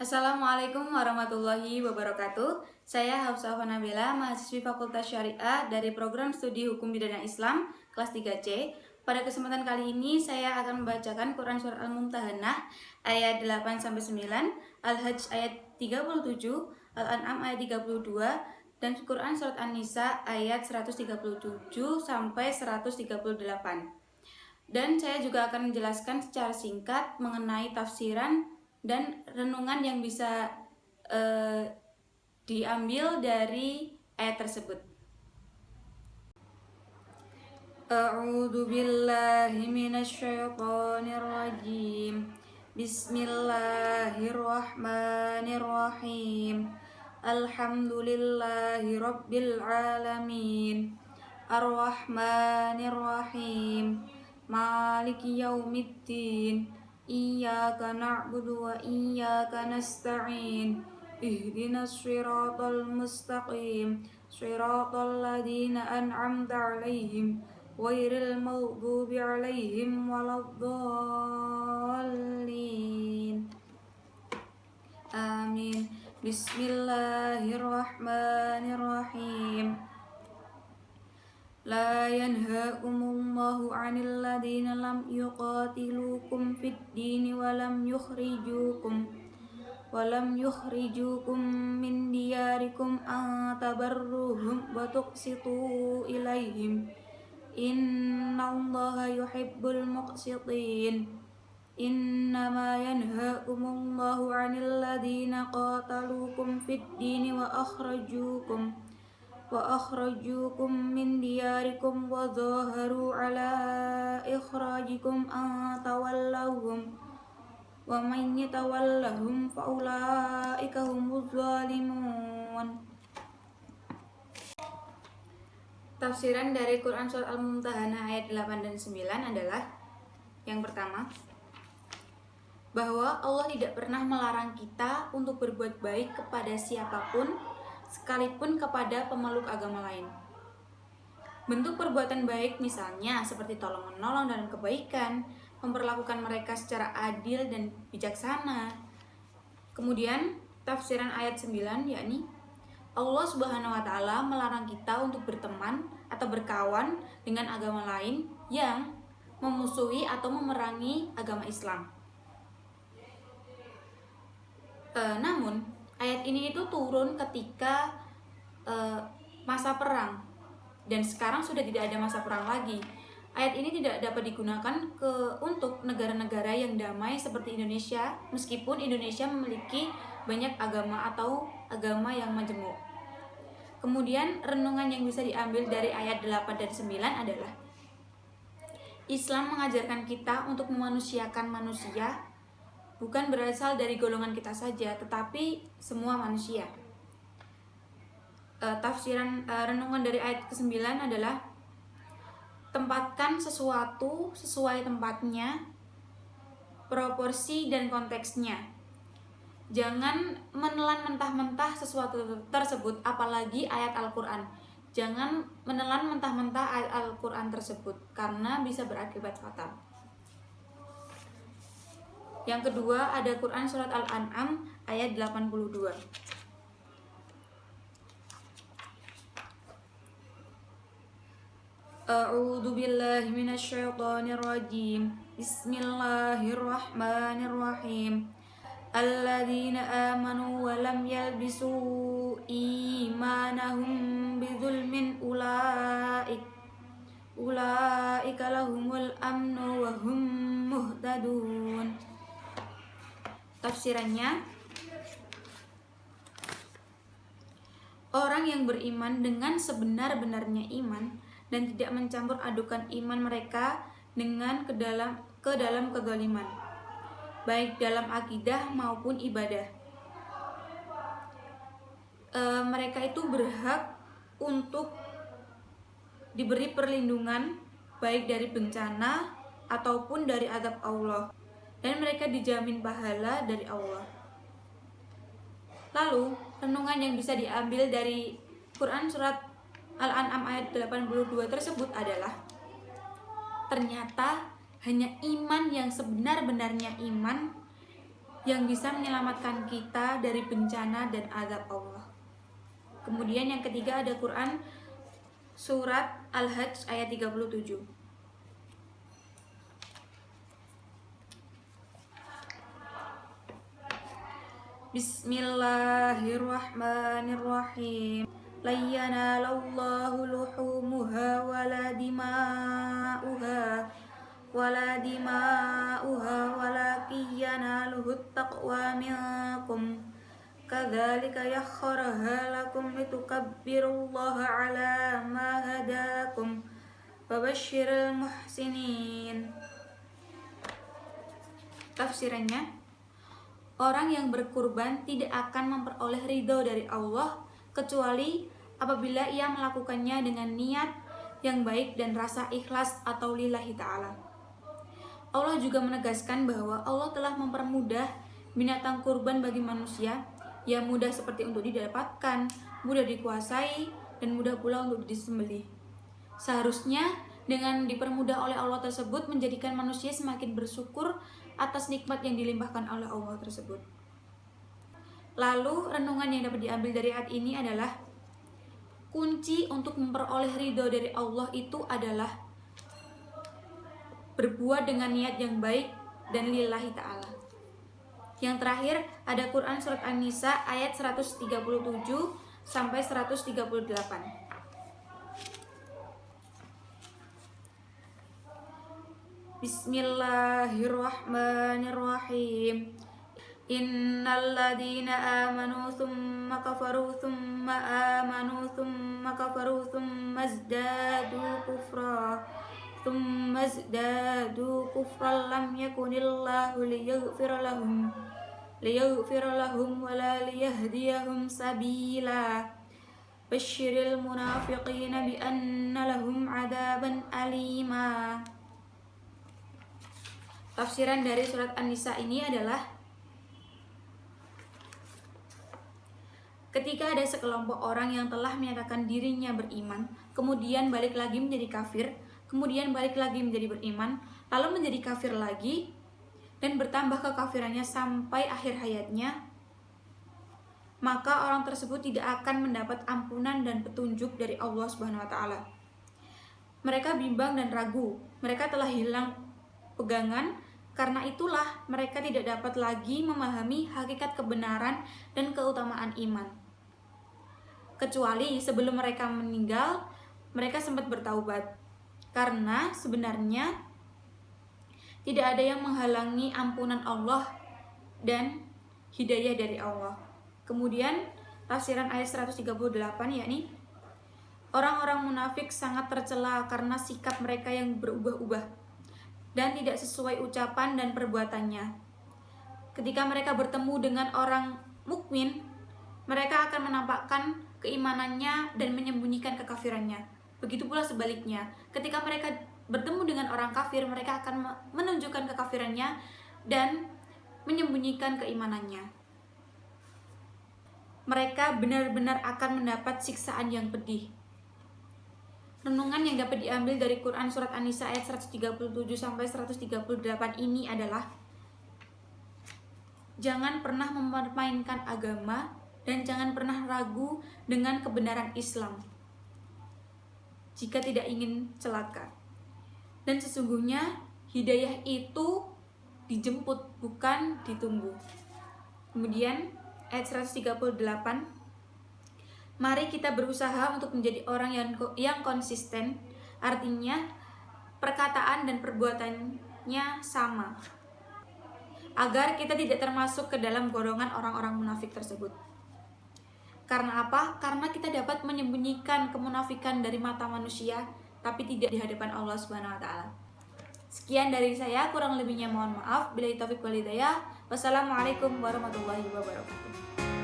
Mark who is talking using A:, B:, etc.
A: Assalamualaikum warahmatullahi wabarakatuh. Saya Hafsah Nabila, mahasiswi Fakultas Syariah dari Program Studi Hukum Pidana Islam kelas 3C. Pada kesempatan kali ini saya akan membacakan Quran Surat Al-Mumtahanah ayat 8-9, Al-Hajj ayat 37, Al-An'am ayat 32, dan Quran Surat An-Nisa ayat 137 sampai 138. Dan saya juga akan menjelaskan secara singkat mengenai tafsiran dan renungan yang bisa diambil dari ayat tersebut. A'udzu billahi minasyaitonir rajim. Bismillahirrahmanirrahim. Alhamdulillahi rabbil alamin. Ar-Rahmanir-Rahim. Maliki yaumiddin. Iyyaka na'budu wa iyyaka nasta'in. Ihdinas siratal mustaqim. Siratal ladzina an'amta 'alaihim ghairil maghdubi 'alaihim waladdallin. Amin. Bismillahirrahmanirrahim. La yanhaakumullahu 'anil ladzina lam yuqatilukum fid dini wa lam yukhrijukum min diyarikum an tabarruhum wa tuqsitu ilaihim. Innallaha yuhibbul muqsitin. Innama yanhaakumullahu 'anil ladzina qataluukum fid dini wa akhrajukum min diyarikum wa zaharu 'ala ikhrajikum an tawallahum wa man yatawallahum fa ulaika humuz zalimun. Tafsiran dari Quran Surat Al-Mumtahanah ayat 8 dan 9 adalah: yang pertama, bahwa Allah tidak pernah melarang kita untuk berbuat baik kepada siapapun, sekalipun kepada pemeluk agama lain. Bentuk perbuatan baik misalnya seperti tolong-menolong dalam kebaikan, memperlakukan mereka secara adil dan bijaksana. Kemudian tafsiran ayat 9 yakni Allah Subhanahu wa taala melarang kita untuk berteman atau berkawan dengan agama lain yang memusuhi atau memerangi agama Islam. Namun ayat ini itu turun ketika masa perang, dan sekarang sudah tidak ada masa perang lagi. Ayat ini tidak dapat digunakan untuk negara-negara yang damai seperti Indonesia, meskipun Indonesia memiliki banyak agama atau agama yang majemuk. Kemudian renungan yang bisa diambil dari ayat 8 dan 9 adalah: Islam mengajarkan kita untuk memanusiakan manusia, bukan berasal dari golongan kita saja, tetapi semua manusia. Tafsiran renungan dari ayat ke-9 adalah: tempatkan sesuatu sesuai tempatnya, proporsi dan konteksnya. Jangan menelan mentah-mentah sesuatu tersebut, apalagi ayat Al-Quran. Jangan menelan mentah-mentah ayat Al-Quran tersebut, karena bisa berakibat fatal. Yang kedua ada Quran Surat Al-An'am ayat 82. A'udzu billahi minasyaitonir rajim. Bismillahirrahmanirrahim. Alladzina amanu wa lam yalbisu imanahum bidzulmin ulaika lahumul amnu wa hum muhtadun. Tafsirannya: orang yang beriman dengan sebenar-benarnya iman dan tidak mencampur adukan iman mereka dengan ke dalam kezaliman, baik dalam akidah maupun ibadah. Mereka itu berhak untuk diberi perlindungan baik dari bencana ataupun dari azab Allah, dan mereka dijamin pahala dari Allah. Lalu renungan yang bisa diambil dari Quran Surat Al-An'am ayat 82 tersebut adalah: ternyata hanya iman yang sebenar-benarnya iman yang bisa menyelamatkan kita dari bencana dan azab Allah. Kemudian yang ketiga ada Quran surat Al-Hajj ayat 37. Bismillahirrahmanirrahim. La yanalallahu luhumuha wala dima'uha walakin yanaluhu taqwa minkum. Kadzalika yakhkharaha lakum litukabbirullaha ala ma hadakum wa basyiril muhsinin. Tafsirannya, orang yang berkurban tidak akan memperoleh ridho dari Allah kecuali apabila ia melakukannya dengan niat yang baik dan rasa ikhlas atau lillahi ta'ala. Allah juga menegaskan bahwa Allah telah mempermudah binatang kurban bagi manusia yang mudah seperti untuk didapatkan, mudah dikuasai, dan mudah pula untuk disembelih. Seharusnya dengan dipermudah oleh Allah tersebut menjadikan manusia semakin bersyukur atas nikmat yang dilimpahkan oleh Allah tersebut. Lalu renungan yang dapat diambil dari ayat ini adalah kunci untuk memperoleh ridho dari Allah itu adalah berbuat dengan niat yang baik dan lillahi ta'ala. Yang terakhir ada Quran surat An-Nisa ayat 137 sampai 138. Bismillahirrahmanirrahim. Innal ladzina amanu tsumma kafaru tsumma amanu tsumma kafaru tsumma zdadu kufran lam yakunillahu liyaghfira lahum wala liyahdiyahum sabila. Basyiril munafiqina bi anna lahum adaban alima. Tafsiran dari surat An-Nisa ini adalah ketika ada sekelompok orang yang telah menyatakan dirinya beriman, kemudian balik lagi menjadi kafir, kemudian balik lagi menjadi beriman, lalu menjadi kafir lagi, dan bertambah kekafirannya sampai akhir hayatnya, maka orang tersebut tidak akan mendapat ampunan dan petunjuk dari Allah Subhanahu wa Ta'ala. Mereka bimbang dan ragu, mereka telah hilang pegangan, karena itulah mereka tidak dapat lagi memahami hakikat kebenaran dan keutamaan iman. Kecuali sebelum mereka meninggal, mereka sempat bertaubat. Karena sebenarnya tidak ada yang menghalangi ampunan Allah dan hidayah dari Allah. Kemudian tafsiran ayat 138 yakni orang-orang munafik sangat tercela karena sikap mereka yang berubah-ubah dan tidak sesuai ucapan dan perbuatannya. Ketika mereka bertemu dengan orang mukmin, mereka akan menampakkan keimanannya dan menyembunyikan kekafirannya. Begitu pula sebaliknya, ketika mereka bertemu dengan orang kafir, mereka akan menunjukkan kekafirannya dan menyembunyikan keimanannya. Mereka benar-benar akan mendapat siksaan yang pedih. Renungan yang dapat diambil dari Quran surat An-Nisa ayat 137 sampai 138 ini adalah jangan pernah mempermainkan agama dan jangan pernah ragu dengan kebenaran Islam jika tidak ingin celaka. Dan sesungguhnya hidayah itu dijemput, bukan ditunggu. Kemudian ayat 138, mari kita berusaha untuk menjadi orang yang konsisten, artinya perkataan dan perbuatannya sama, agar kita tidak termasuk ke dalam golongan orang-orang munafik tersebut. Karena apa? Karena kita dapat menyembunyikan kemunafikan dari mata manusia, tapi tidak di hadapan Allah Subhanahu wa Ta'ala. Sekian dari saya, kurang lebihnya mohon maaf. Billahi taufiq wal hidayah. Wassalamualaikum warahmatullahi wabarakatuh.